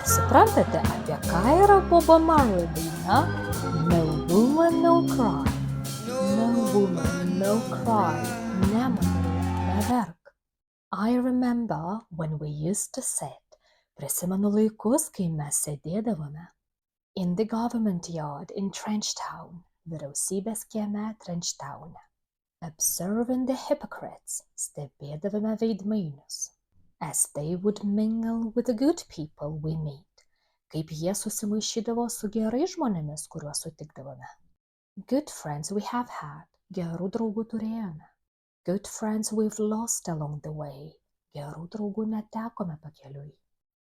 Ar suprantate, apie ką yra Bobo Marley daina? No woman, no cry. No woman, no cry. Ne moterie, neverk. I remember when we used to sit. Prisimenu laikus, kai mes sėdėdavome. In the government yard in Trenchtown. Vyriausybės kieme Trenchtowne. Observing the hypocrites. Stebėdavome veidmainius. As they would mingle with the good people we meet. Kaip jie susimaišydavo su gerais žmonėmis, kuriuos sutikdavome. Good friends we have had. Gerų draugų turėjome. Good friends we've lost along the way. Gerų draugų netekome pakeliui.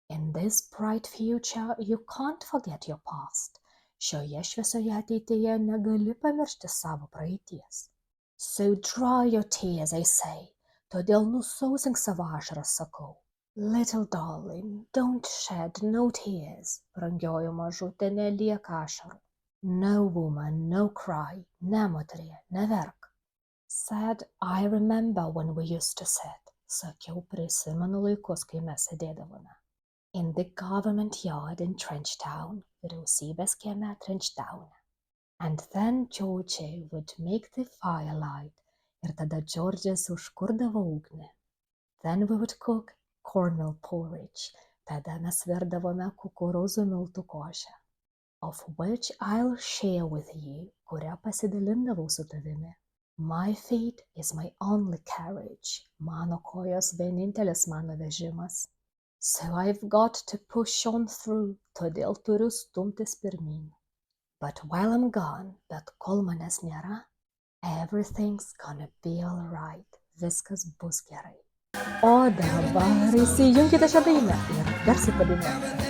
In this bright future you can't forget your past. Šioje šviesoje ateityje negali pamiršti savo praeities. So dry your tears, I say. Todėl nusausink savo ašaras, sakau. Little darling, don't shed no tears. Brangioji mažutė, neliek ašarų. No woman, no cry. Ne moterie, neverk. Said, I remember when we used to sit. Sakiau, prisimenu laikus, kai mes sėdėdavome. In the government yard in Trenchtown. Vyriausybės kieme Trenchtowne. And then Georgie would make the fire light. Ir tada Džordžas užkurdavo ugnį. Then we would cook cornmeal porridge. Tada mes virdavome kukurūzų miltų košę. Of which I'll share with you, kurią pasidalindavau su tavimi. My feet is my only carriage. Mano kojos vienintelis mano vežimas. So I've got to push on through, todėl turiu stumtis pirmyn. But while I'm gone, bet kol manęs nėra, everything's gonna be alright. Viskas bus gerai. O dabar įsijunkite šią dainą ir garsiai padainuokite.